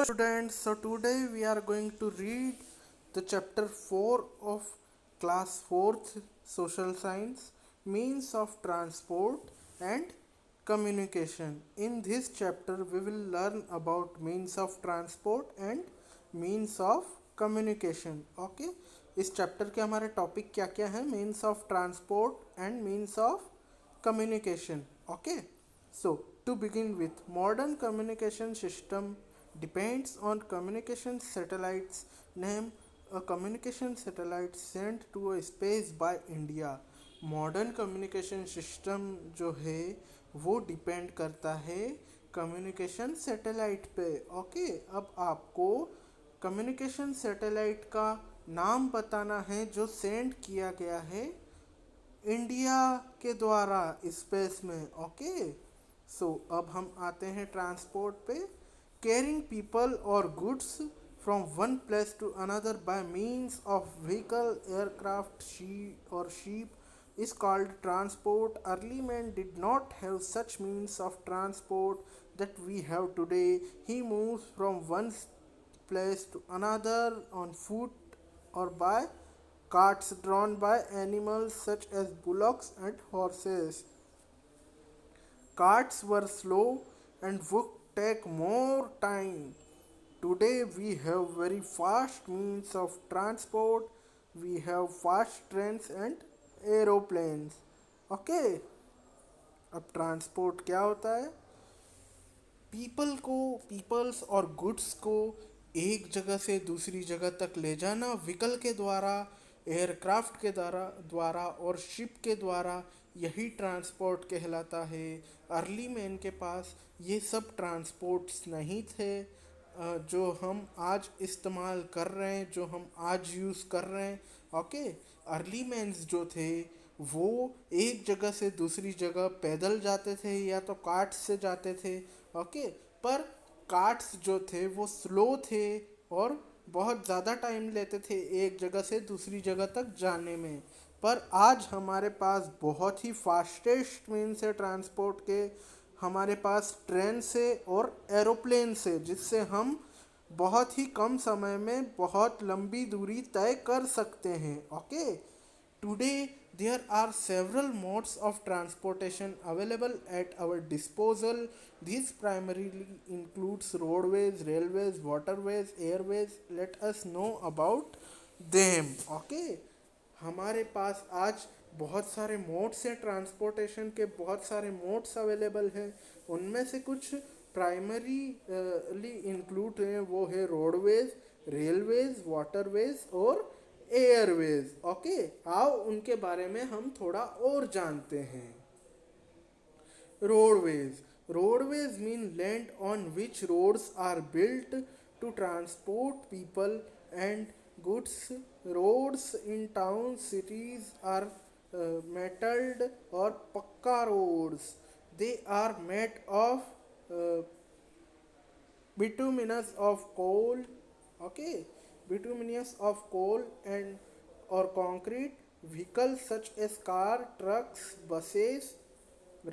Students, so today we are going to read the chapter 4 of class 4th social science, means of transport and communication. In this chapter we will learn about means of transport and means of communication. Okay, इस chapter के हमारे topic क्या क्या है? Means of transport and means of communication. Okay, so to begin with, modern communication system depends on communication satellites. Name a communication satellite sent to a space by India. Modern communication system जो है वो depend करता है communication satellite पे. Okay, अब आपको communication satellite का नाम बताना है जो सेंड किया गया है इंडिया के द्वारा स्पेस में. ओके, सो अब हम आते हैं ट्रांसपोर्ट पे. कैरिंग पीपल और goods from one place to another by means of vehicle, aircraft, और ship is called transport. Early man did not have such means of transport that we have today. He moves from one place to another on foot or by carts drawn by animals such as bullocks and horses. Carts were slow and would take more time. Today we have very fast means of transport. We have fast trains and aeroplanes. Okay, अब transport क्या होता है? Peoples और goods को एक जगह से दूसरी जगह तक ले जाना व्हीकल के द्वारा, एयरक्राफ्ट के द्वारा और शिप के द्वारा, यही ट्रांसपोर्ट कहलाता है. अर्ली मैन के पास ये सब ट्रांसपोर्ट्स नहीं थे जो हम आज इस्तेमाल कर रहे हैं, जो हम आज यूज़ कर रहे हैं. ओके, अर्ली मैन्स जो थे वो एक जगह से दूसरी जगह पैदल जाते थे या तो कार्ट से जाते थे. ओके, पर कार्ट्स जो थे वो स्लो थे और बहुत ज़्यादा टाइम लेते थे एक जगह से दूसरी जगह तक जाने में. पर आज हमारे पास बहुत ही फास्टेस्ट मीन्स है ट्रांसपोर्ट के. हमारे पास ट्रेन से और एरोप्लेन से, जिससे हम बहुत ही कम समय में बहुत लंबी दूरी तय कर सकते हैं. Okay, today there are several modes of transportation available at our disposal. These primarily includes roadways, railways, waterways, airways. Let us know about them. Okay, हमारे पास आज बहुत सारे मोड्स हैं ट्रांसपोर्टेशन के, बहुत सारे मोड्स अवेलेबल हैं. उनमें से कुछ प्राइमरीली इंक्लूड हैं, वो है रोडवेज, रेलवेज, वाटरवेज और एयरवेज. ओके, आओ उनके बारे में हम थोड़ा और जानते हैं. Roadways mean land on which roads are built to transport people and goods. Roads in town cities are metalled or pakka roads. They are made of bituminous of coal. Okay, bituminous of coal and or concrete. Vehicles such as car, trucks, buses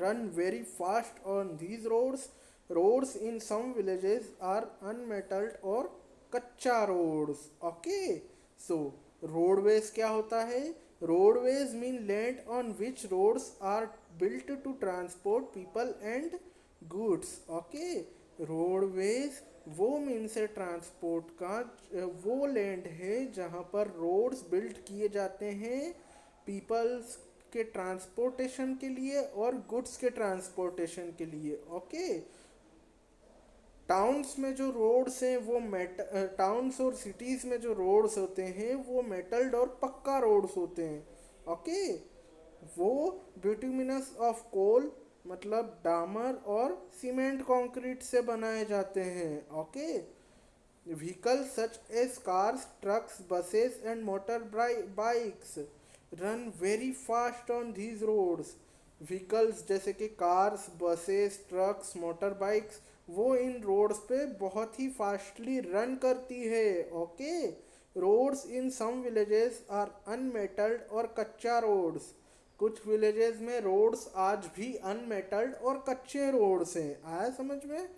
run very fast on these roads. Roads in some villages are unmetalled or kachcha roads. Okay, so roadways क्या होता है? Roadways mean land on which roads are built to transport people and goods. Okay, roadways वो means है transport का वो land है जहाँ पर रोड्स बिल्ट किए जाते हैं पीपल्स के ट्रांसपोर्टेशन के लिए और गुड्स के ट्रांसपोर्टेशन के लिए. ओके, टाउन्स में जो रोड्स हैं वो टाउन्स और सिटीज़ में जो रोड्स होते हैं वो मेटल्ड और पक्का रोड्स होते हैं. ओके, वो बिटुमिनस ऑफ कोल मतलब डामर और सीमेंट कंक्रीट से बनाए जाते हैं. Okay, vehicles such as cars, trucks, buses and motor bikes run very fast on these roads. Vehicles जैसे कि cars, buses, trucks, motor bikes वो इन रोड्स पे बहुत ही फास्टली रन करती है. Okay, roads in some villages are unmetalled और kachcha roads. कुछ विलेजेस में रोड्स आज भी अनमेटल्ड और कच्चे रोड्स हैं. आया समझ में?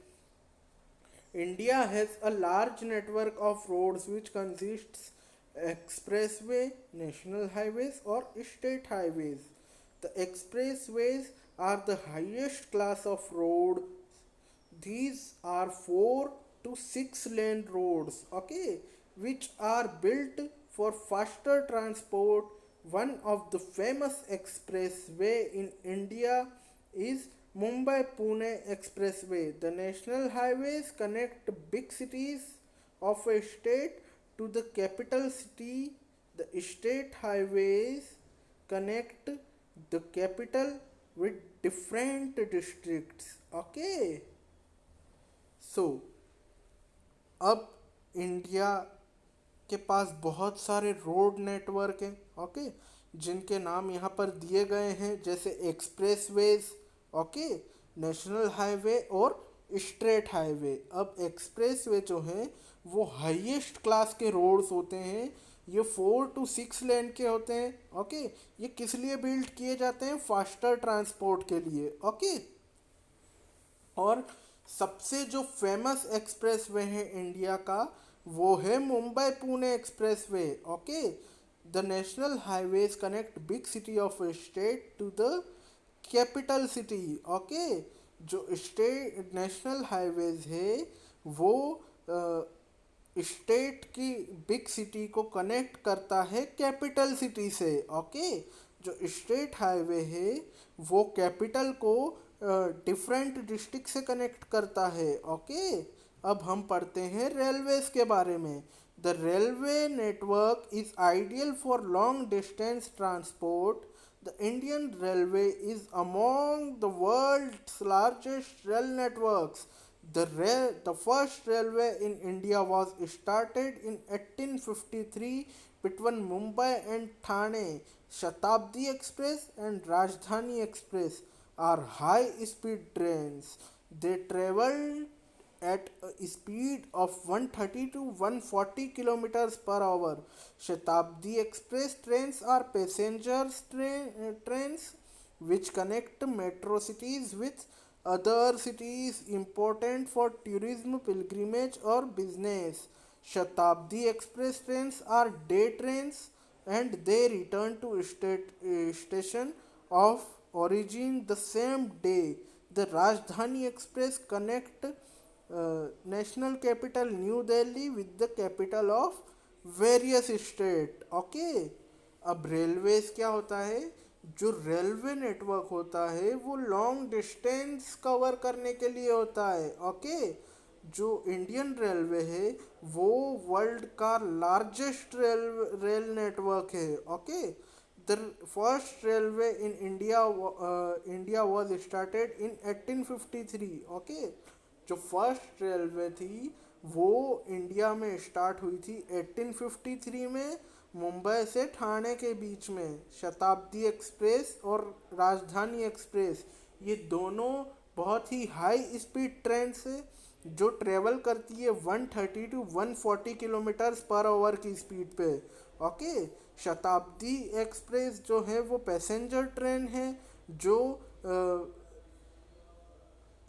India has a large network of roads which consists expressway, national highways or state highways. The expressways are the highest class of road. These are 4 to 6 lane roads, okay, which are built for faster transport. One of the famous expressway in India is Mumbai Pune Expressway. The national highways connect big cities of a state to the capital city. The state highways connect the capital with different districts, okay. सो अब India के पास बहुत सारे road network हैं, okay, जिनके नाम यहाँ पर दिए गए हैं, जैसे एक्सप्रेसवेज, ओके, नेशनल हाईवे और स्ट्रेट हाईवे। अब एक्सप्रेसवे जो हैं वो हाईएस्ट क्लास के रोड्स होते हैं। ये 4 to 6 लेन के होते हैं, ओके। ये किस लिए बिल्ड किए जाते हैं? फास्टर ट्रांसपोर्ट के लिए, ओके। और सबसे जो फेमस एक्सप्रेसवे है इंडिया का वो है Mumbai Pune expressway, okay. The national highways connect big city of a state to the capital city, okay. जो स्टेट नेशनल हाईवेज है वो स्टेट की बिग सिटी को कनेक्ट करता है कैपिटल सिटी से, ओके। जो स्टेट हाईवे है वो कैपिटल को डिफरेंट डिस्ट्रिक्ट से कनेक्ट करता है, ओके। अब हम पढ़ते हैं रेलवेज के बारे में। The railway network is ideal for long distance transport. The Indian railway is among the world's largest rail networks. The first railway in India was started in 1853 between Mumbai and Thane. Shatabdi Express and Rajdhani Express are high-speed trains. They travel at a speed of 130 to 140 kilometers per hour. Shatabdi Express trains are trains which connect metro cities with other cities important for tourism, pilgrimage, or business. Shatabdi Express trains are day trains and they return to station of origin the same day. The Rajdhani Express connect national capital New Delhi with the capital of various state, okay. अब railways क्या होता है? जो railway network होता है वो long distance cover करने के लिए होता है, ओके। जो इंडियन रेलवे है वो वर्ल्ड का लार्जेस्ट रेल नेटवर्क है, okay. The first railway in India was started in 1853, okay. जो फर्स्ट रेलवे थी वो इंडिया में स्टार्ट हुई थी 1853 में, मुंबई से ठाणे के बीच में। शताब्दी एक्सप्रेस और राजधानी एक्सप्रेस ये दोनों बहुत ही हाई स्पीड ट्रेन से जो ट्रेवल करती है 130 टू 140 किलोमीटर्स पर आवर की स्पीड पे, ओके। शताब्दी एक्सप्रेस जो है वो पैसेंजर ट्रेन है जो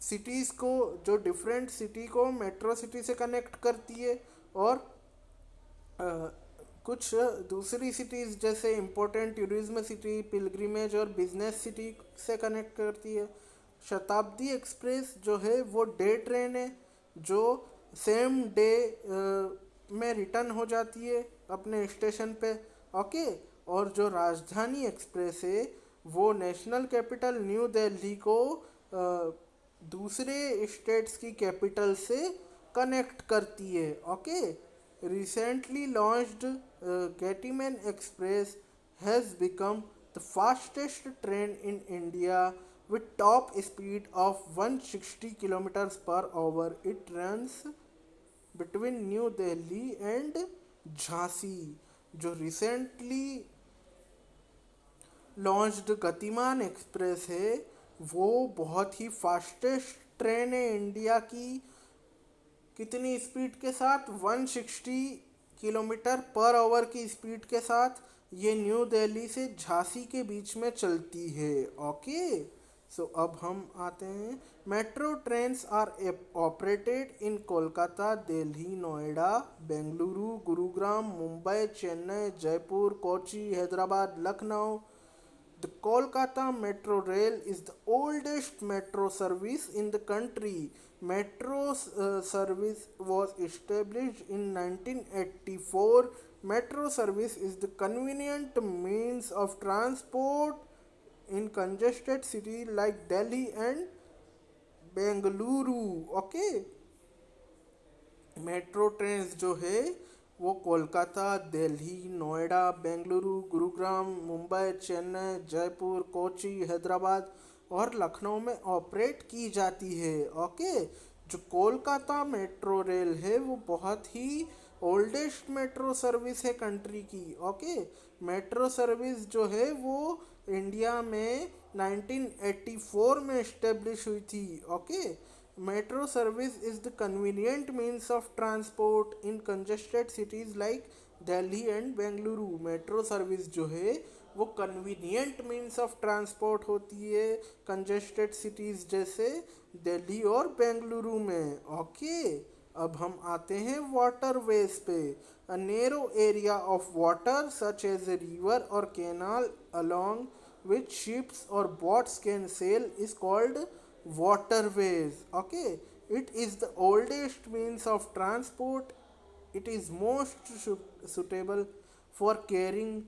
सिटीज़ को, जो डिफरेंट सिटी को मेट्रो सिटी से कनेक्ट करती है और कुछ दूसरी सिटीज़ जैसे इम्पोर्टेंट टूरिज्म सिटी, पिलग्रिमेज और बिजनेस सिटी से कनेक्ट करती है। शताब्दी एक्सप्रेस जो है वो डे ट्रेन है जो सेम डे में रिटर्न हो जाती है अपने स्टेशन पे, ओके। और जो राजधानी एक्सप्रेस है वो नेशनल कैपिटल न्यू दिल्ली को दूसरे स्टेट्स की कैपिटल से कनेक्ट करती है, okay. Recently launched Gatimaan express has become the fastest train in India with top speed of 160 kilometers per hour. It runs between New Delhi and Jhansi. जो recently launched गतिमान express है वो बहुत ही फास्टेस्ट ट्रेन है India की। कितनी स्पीड के साथ? 160 किलोमीटर पर आवर की स्पीड के साथ ये न्यू दिल्ली से झांसी के बीच में चलती है, ओके। सो अब हम आते हैं, metro trains are operated in Kolkata, Delhi, Noida, Bengaluru, Gurugram, Mumbai, Chennai, Jaipur, Kochi, Hyderabad, Lucknow. The Kolkata Metro Rail is the oldest metro service in the country. Metro service was established in 1984. Metro service is the convenient means of transport in congested cities like Delhi and Bengaluru. Okay. Metro trains जो है वो कोलकाता, दिल्ली, नोएडा, बेंगलुरु, गुरुग्राम, मुंबई, चेन्नई, जयपुर, कोची, हैदराबाद और लखनऊ में operate की जाती है. Okay. जो Kolkata metro rail है वो बहुत ही ओल्डेस्ट मेट्रो सर्विस है कंट्री की. ओके. मेट्रो सर्विस जो है वो इंडिया में 1984 में इस्टेब्लिश हुई थी. Okay. Metro service is the convenient means of transport in congested cities like Delhi and Bengaluru. Metro service जो है वो कन्वीनियंट मीन्स ऑफ ट्रांसपोर्ट होती है कंजेस्टेड सिटीज़ जैसे दिल्ली और बेंगलुरु में. ओके. अब हम आते हैं वाटर वेज पे. A narrow area of water such as a river और canal along which ships or boats can sail is called waterways. Okay. It is the oldest means of transport. It is most suitable for carrying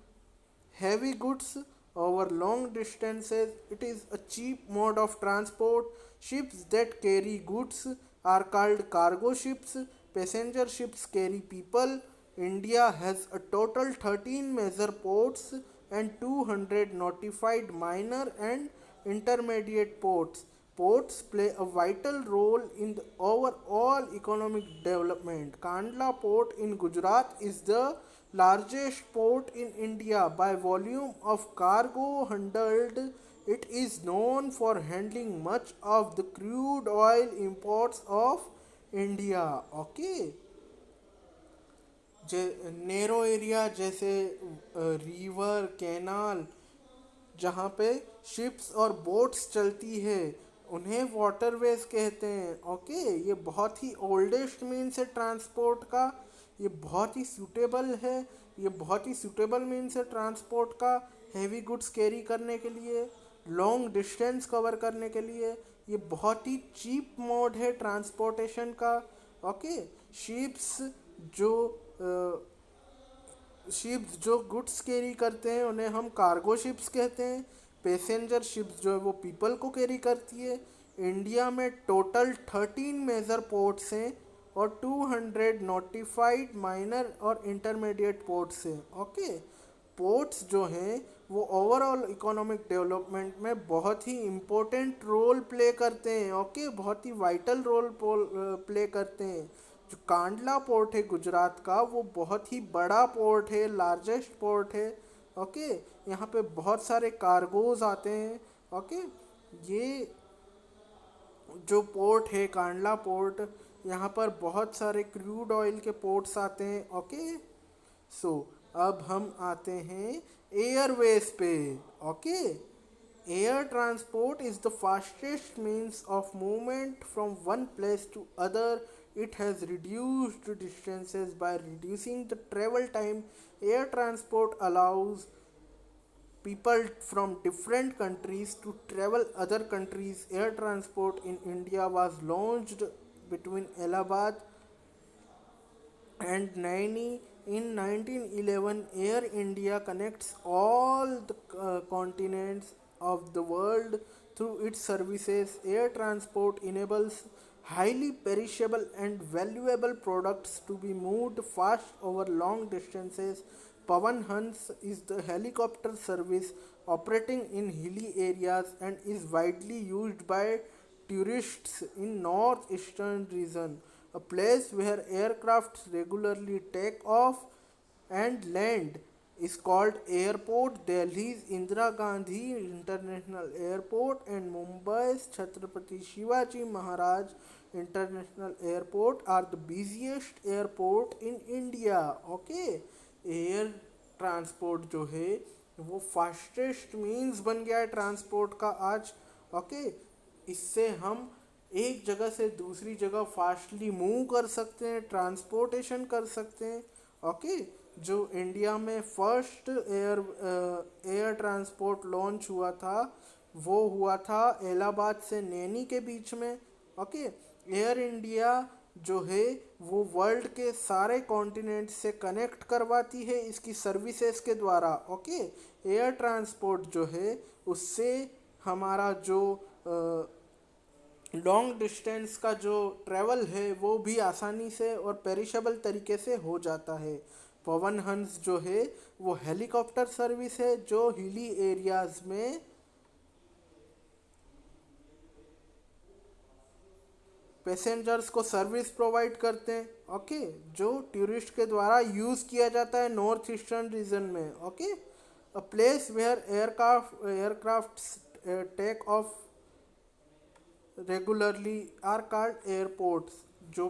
heavy goods over long distances. It is a cheap mode of transport. Ships that carry goods are called cargo ships. Passenger ships carry people. India has a total 13 major ports and 200 notified minor and intermediate ports. Ports play a vital role in the overall economic development. Kandla Port in Gujarat is the largest port in India by volume of cargo handled. It is known for handling much of the crude oil imports of India. Okay. Narrow area जैसे river, canal, जहाँ पे ships और boats चलती है उन्हें waterways कहते हैं. Okay. ये बहुत ही ओल्डेस्ट मीन्स है ट्रांसपोर्ट का. ये बहुत ही सूटेबल है. ये बहुत ही सूटेबल मीन्स है ट्रांसपोर्ट का हैवी गुड्स कैरी करने के लिए, लॉन्ग डिस्टेंस कवर करने के लिए. ये बहुत ही चीप मोड है ट्रांसपोर्टेशन का. ओके. शिप्स जो शिप्स जो गुड्स कैरी करते हैं उन्हें हम कार्गो शिप्स कहते हैं. पैसेंजर शिप्स जो है वो पीपल को कैरी करती है. इंडिया में टोटल 13 मेजर पोर्ट्स हैं और 200 नोटिफाइड माइनर और इंटरमीडिएट पोर्ट्स हैं. ओके. पोर्ट्स जो हैं वो ओवरऑल इकोनॉमिक डेवलपमेंट में बहुत ही इम्पोर्टेंट रोल प्ले करते हैं. ओके. बहुत ही वाइटल रोल प्ले करते हैं. जो कांडला पोर्ट है गुजरात का वो बहुत ही बड़ा पोर्ट है, लार्जेस्ट पोर्ट है. ओके. यहाँ पे बहुत सारे कार्गोज आते हैं. ओके. ये जो पोर्ट है कांडला पोर्ट, यहाँ पर बहुत सारे क्रूड ऑयल के पोर्ट्स आते हैं. ओके. सो अब हम आते हैं एयरवेज पे. Okay. Air transport is the fastest means of movement from one place to other. It has reduced distances by reducing the travel time. Air transport allows people from different countries to travel other countries. Air transport in India was launched between Allahabad and Naini in 1911. Air India connects all the continents of the world through its services. Air transport enables highly perishable and valuable products to be moved fast over long distances. Pawan Hans is the helicopter service operating in hilly areas and is widely used by tourists in northeastern region, a place where aircrafts regularly take off and land is called airport. Delhi's Indira Gandhi International Airport and Mumbai's Chhatrapati Shivaji Maharaj International Airport are the busiest airport in India. Okay. Air transport जो है वो fastest means बन गया है transport का आज. Okay. इससे हम एक जगह से दूसरी जगह फास्टली मूव कर सकते हैं, ट्रांसपोर्टेशन कर सकते हैं। ओके। जो इंडिया में फर्स्ट एयर ट्रांसपोर्ट लॉन्च हुआ था वो हुआ था इलाहाबाद से नैनी के बीच में। ओके। एयर इंडिया जो है वो वर्ल्ड के सारे कॉन्टिनेंट से कनेक्ट करवाती है इसकी सर्विसेज के द्वारा। ओके। एयर ट्रांसपोर्ट जो है उससे हमारा जो लॉन्ग डिस्टेंस का जो ट्रैवल है वो भी आसानी से और पेरिशेबल तरीके से हो जाता है। पवन हंस जो है वो हेलीकॉप्टर सर्विस है जो हिली एरियाज में पैसेंजर्स को सर्विस प्रोवाइड करते हैं। ओके। जो टूरिस्ट के द्वारा यूज़ किया जाता है नॉर्थ ईस्टर्न रीजन में। Okay. A place where aircraft take off regularly are called airports. जो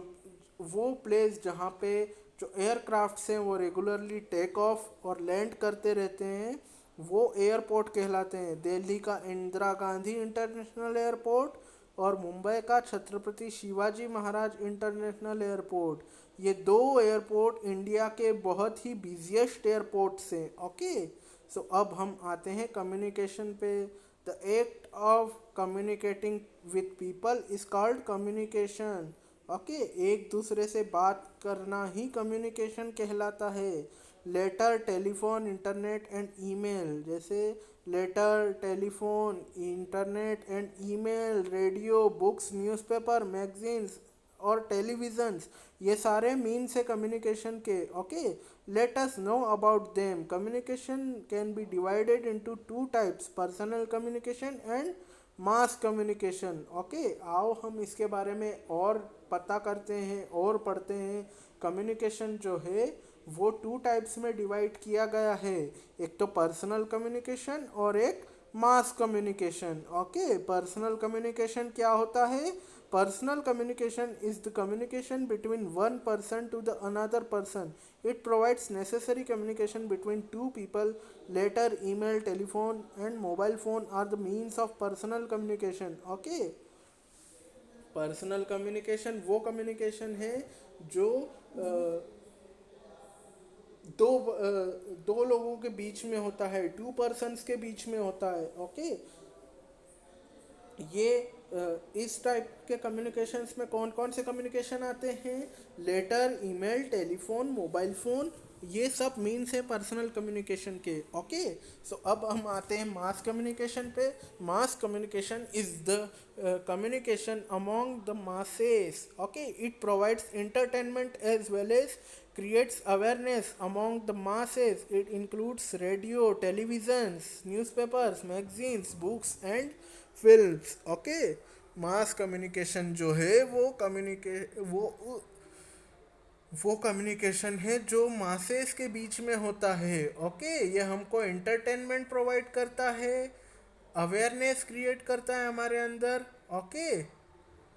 वो प्लेस जहाँ पे जो एयरक्राफ्ट्स हैं वो रेगुलरली टेक ऑफ और लैंड करते रहते हैं वो एयरपोर्ट कहलाते हैं। दिल्ली का इंदिरा गांधी इंटरनेशनल एयरपोर्ट और मुंबई का छत्रपति शिवाजी महाराज इंटरनेशनल एयरपोर्ट, ये दो एयरपोर्ट इंडिया के बहुत ही बिजिएस्ट एयरपोर्ट्स हैं। ओके। सो अब हम आते हैं कम्युनिकेशन पे। The act of communicating with people is called communication. Okay. एक दूसरे से बात करना ही कम्युनिकेशन कहलाता है। Letter, telephone, internet and email, जैसे letter, telephone, internet and email, radio, books, newspaper, magazines और टेलीविजन्स, ये सारे मीन्स है कम्युनिकेशन के। Okay. Let us know about them. Communication can be divided into two types, personal communication and mass communication. Okay. आओ हम इसके बारे में और पता करते हैं और पढ़ते हैं। कम्युनिकेशन जो है वो टू टाइप्स में डिवाइड किया गया है, एक तो पर्सनल कम्युनिकेशन और एक mass communication. Okay. Personal communication क्या होता है? Personal communication is the communication between one person to the another person. It provides necessary communication between two people. Letter, email, telephone and mobile phone are the means of personal communication. Okay. Personal communication वो communication है जो दो लोगों के बीच में होता है, to persons के बीच में होता है। ओके। ये इस टाइप के कम्युनिकेशंस में कौन कौन से कम्युनिकेशन आते हैं? Letter, email, telephone, mobile phone, ये सब मीन्स है पर्सनल कम्युनिकेशन के। ओके। सो अब हम आते हैं मास कम्युनिकेशन पे। Mass communication is the communication among the masses. Okay. It provides entertainment as well as creates awareness among the masses. It includes radio, televisions, newspapers, magazines, books and films। Okay. Mass communication जो है वो communication है जो masses के बीच में होता है। Okay. ये हमको एंटरटेनमेंट प्रोवाइड करता है, अवेयरनेस क्रिएट करता है हमारे अंदर। ओके।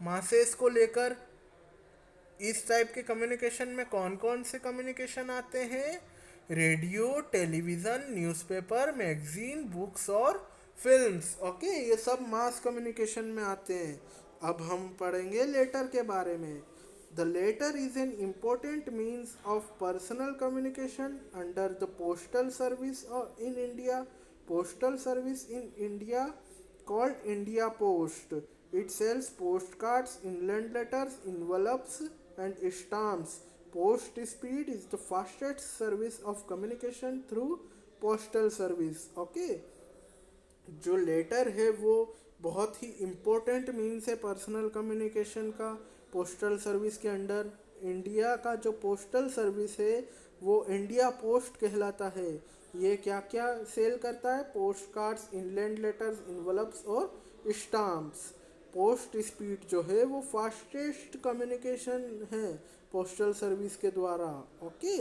मासेस को लेकर इस टाइप के कम्युनिकेशन में कौन कौन से कम्युनिकेशन आते हैं? Radio, television, newspaper, magazine, books और फिल्म्स। ओके। ये सब मास कम्युनिकेशन में आते हैं। अब हम पढ़ेंगे लेटर के बारे में। The letter is an important means of personal communication under the postal service in India. Postal service in India called India Post. It sells postcards, inland letters, envelopes, and stamps. Post speed is the fastest service of communication through postal service. Okay. जो letter है वो बहुत ही important means है personal communication का postal service के under. India का जो postal service है वो इंडिया पोस्ट कहलाता है। ये क्या क्या सेल करता है? पोस्ट कार्ड्स, इनलैंड लेटर्स, इन्वलप्स और स्टाम्प्स। पोस्ट स्पीड जो है वो फास्टेस्ट कम्युनिकेशन है पोस्टल सर्विस के द्वारा। ओके।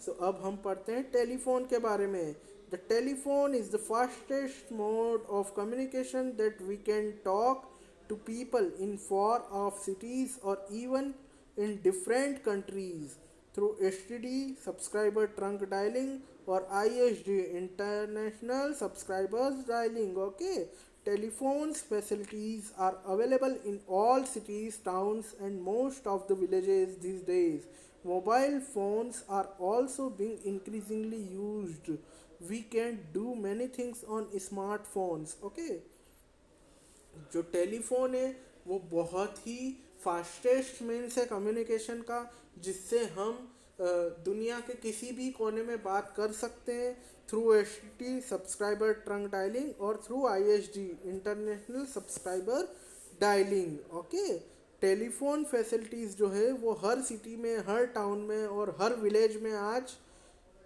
सो अब हम पढ़ते हैं टेलीफोन के बारे में। The telephone is the fastest mode of communication that we can talk to people in far off cities or even in different countries through STD, subscriber trunk dialing, or ISD, international subscribers dialing. Okay. Telephones facilities are available in all cities, towns, and most of the villages these days. Mobile phones are also being increasingly used. We can do many things on smartphones. Okay, जो telephone है वो बहुत ही fastest means है communication का, जिससे हम दुनिया के किसी भी कोने में बात कर सकते हैं through H T subscriber trunk dialling और through I S D international subscriber dialling. Okay, telephone facilities जो है वो हर सिटी में, हर टाउन में और हर विलेज में आज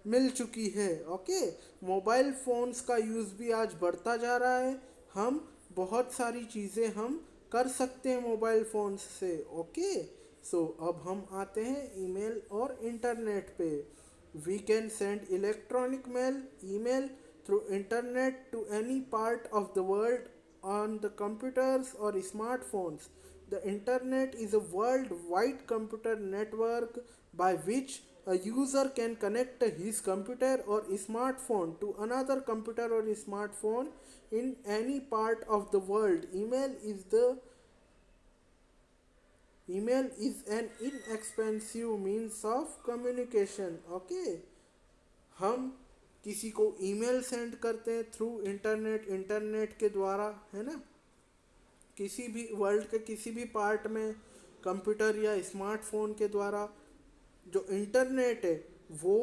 मिल चुकी है। ओके, मोबाइल फ़ोन्स का यूज़ भी आज बढ़ता जा रहा है। हम बहुत सारी चीज़ें हम कर सकते हैं मोबाइल फ़ोन्स से। ओके, सो अब हम आते हैं ईमेल और इंटरनेट पे। We can send electronic mail, email through internet to any part of the world on the computers or smartphones. The internet is a worldwide computer network by which a user can connect his computer or smartphone to another computer or smartphone in any part of the world. Email is an inexpensive means of communication. Okay, हम किसी को email send करते हैं through internet के द्वारा, है ना, किसी भी वर्ल्ड के किसी भी पार्ट में कंप्यूटर या स्मार्टफोन के द्वारा। जो इंटरनेट है वो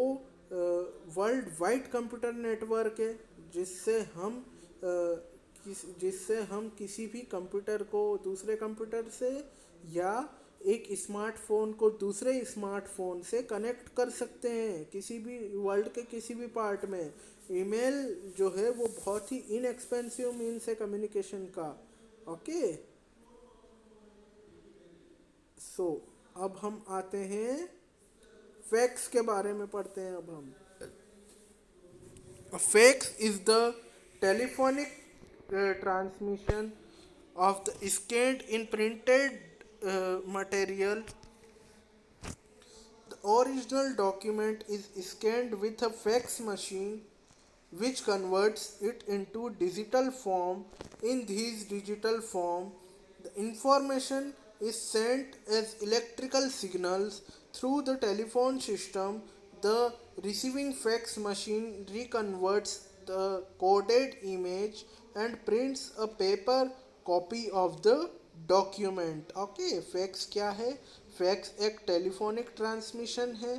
वर्ल्ड वाइड कंप्यूटर नेटवर्क है, जिससे हम किसी भी कंप्यूटर को दूसरे कंप्यूटर से या एक स्मार्टफोन को दूसरे स्मार्टफोन से कनेक्ट कर सकते हैं किसी भी वर्ल्ड के किसी भी पार्ट में। ईमेल जो है वो बहुत ही इनएक्सपेंसिव मीन्स है कम्युनिकेशन का। ओके, सो अब हम आते हैं फैक्स के बारे में पढ़ते हैं। अब हम fax is the telephonic transmission of the scanned in printed material. The original document is scanned with a fax machine which converts it into digital form. In this digital form, the information is sent as electrical signals through the telephone system. The receiving fax machine reconverts the coded image and prints a paper copy of the document. Okay, fax क्या है? Fax एक telephonic transmission है,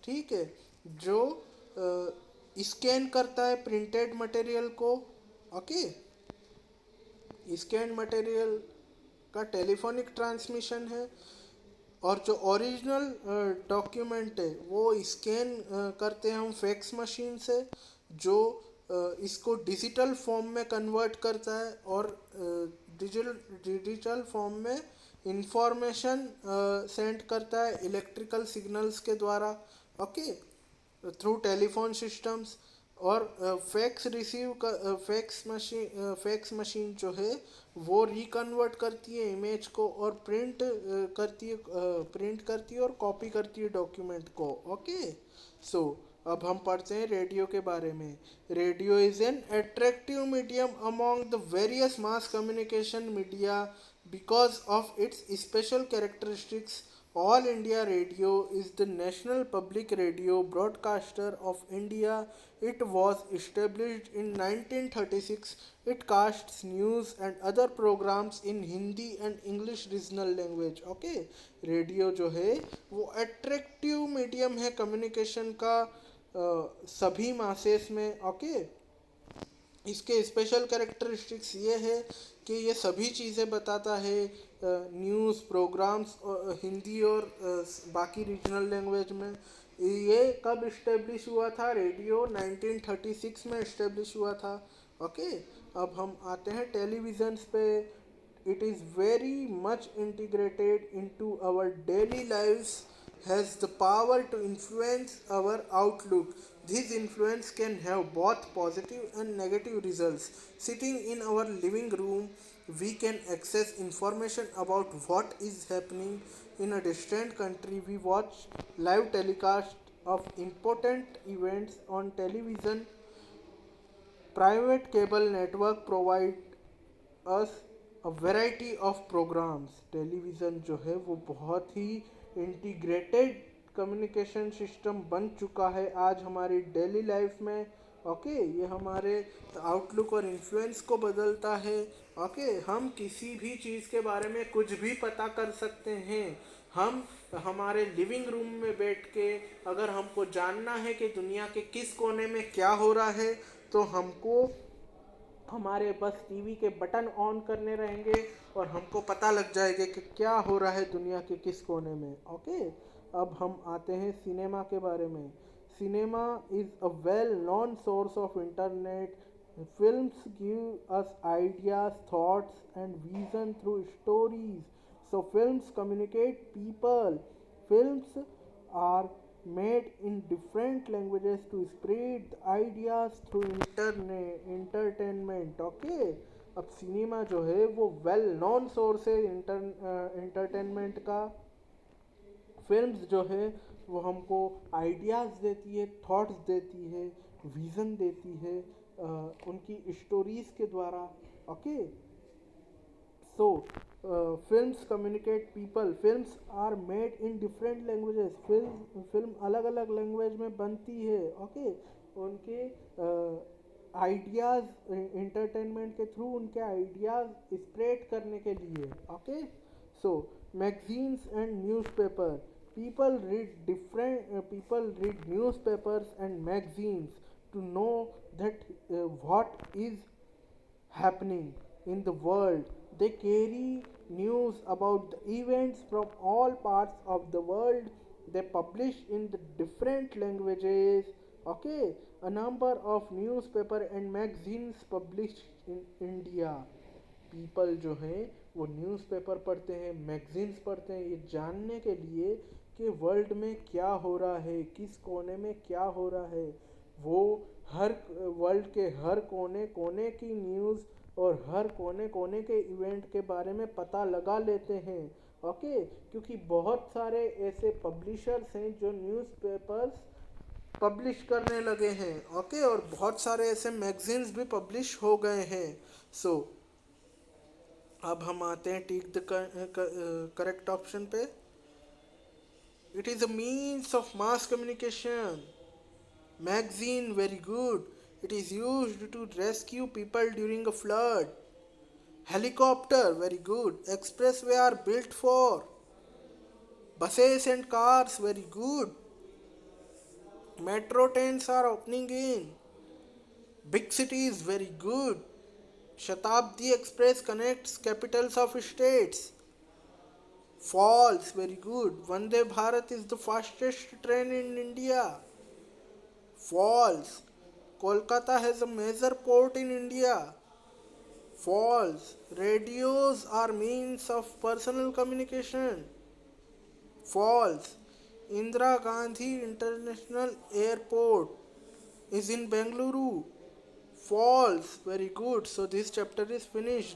ठीक है, जो scan करता है printed material को। ओके, स्कैन मटेरियल का टेलीफोनिक ट्रांसमिशन है, और जो ओरिजिनल डॉक्यूमेंट है वो स्कैन करते हैं हम फैक्स मशीन से, जो इसको डिजिटल फॉर्म में कन्वर्ट करता है और डिजिटल फॉर्म में इंफॉर्मेशन सेंड करता है इलेक्ट्रिकल सिग्नल्स के द्वारा। Okay, through telephone systems. और फैक्स मशीन जो है वो रिकन्वर्ट करती है इमेज को और प्रिंट करती है और कॉपी करती है डॉक्यूमेंट को। ओके, सो अब हम पढ़ते हैं रेडियो के बारे में। Radio is an attractive medium among the various mass communication media because of its special characteristics. All India Radio is the national public radio broadcaster of India. It was established in 1936. It casts news and other programs in Hindi and English regional language. Okay, radio जो है वो attractive medium है communication का सभी masses में। Okay, इसके special characteristics ये है कि ये सभी चीज़ें बताता है, न्यूज़ प्रोग्राम्स हिंदी और बाकी रीजनल लैंग्वेज में। ये कब इस्टेब्लिश हुआ था? रेडियो 1936 में इस्टेब्लिश हुआ था। ओके, अब हम आते हैं टेलीविज़न्स पे। It is very much integrated into our daily lives, has the power to influence our outlook. This influence can have both positive and negative results. Sitting in our living room, we can access information about what is happening in a distant country. We watch live telecast of important events on television. Private cable network provide us a variety of programmes. Television जो है वो बहुत ही integrated communication system बन चुका है आज हमारी daily life में। ओके, ये हमारे आउटलुक और इन्फ्लुएंस को बदलता है। ओके, हम किसी भी चीज़ के बारे में कुछ भी पता कर सकते हैं। हम हमारे लिविंग रूम में बैठ के अगर हमको जानना है कि दुनिया के किस कोने में क्या हो रहा है, तो हमको हमारे बस टीवी के बटन ऑन करने रहेंगे और हमको पता लग जाएगा कि क्या हो रहा है दुनिया के किस कोने में। ओके, अब हम आते हैं सिनेमा के बारे में। Cinema is a well known source of internet. Films give us ideas, thoughts and vision through stories. So films communicate people. Films are made in different languages to spread ideas through internet entertainment. Okay, अब cinema जो है वो well non source है entertainment का। Films जो है वो हमको आइडियाज़ देती है, थॉट्स देती है, विज़न देती है उनकी स्टोरीज़ के द्वारा। Okay, so films communicate people. Films are made in different languages. Film अलग अलग लैंग्वेज में बनती है। ओके, उनके आइडियाज़ इंटरटेनमेंट के थ्रू उनके आइडियाज़ स्प्रेड करने के लिए। Okay, so magazines and newspaper. people read newspapers and magazines to know that what is happening in the world. They carry news about the events from all parts of the world. They publish in the different languages. Okay, a number of newspaper and magazines published in India. People जो हैं वो newspaper पढ़ते हैं, magazines पढ़ते हैं, ये जानने के लिए कि वर्ल्ड में क्या हो रहा है, किस कोने में क्या हो रहा है। वो हर वर्ल्ड के हर कोने कोने की न्यूज़ और हर कोने कोने के इवेंट के बारे में पता लगा लेते हैं। ओके, क्योंकि बहुत सारे ऐसे पब्लिशर्स हैं जो न्यूज़पेपर्स पब्लिश करने लगे हैं। ओके, और बहुत सारे ऐसे मैगजीन्स भी पब्लिश हो गए हैं। सो अब हम आते हैं टिक द करेक्ट ऑप्शन पे। It is a means of mass communication. Magazine, very good. It is used to rescue people during a flood. Helicopter, very good. Expressway are built for buses and cars, very good. Metro trains are opening in big cities, very good. Shatabdi Express connects capitals of states. False, very good. Vande Bharat is the fastest train in India. False. Kolkata has a major port in India. False. Radios are means of personal communication. False. Indira Gandhi International Airport is in Bengaluru. False. Very good. So this chapter is finished.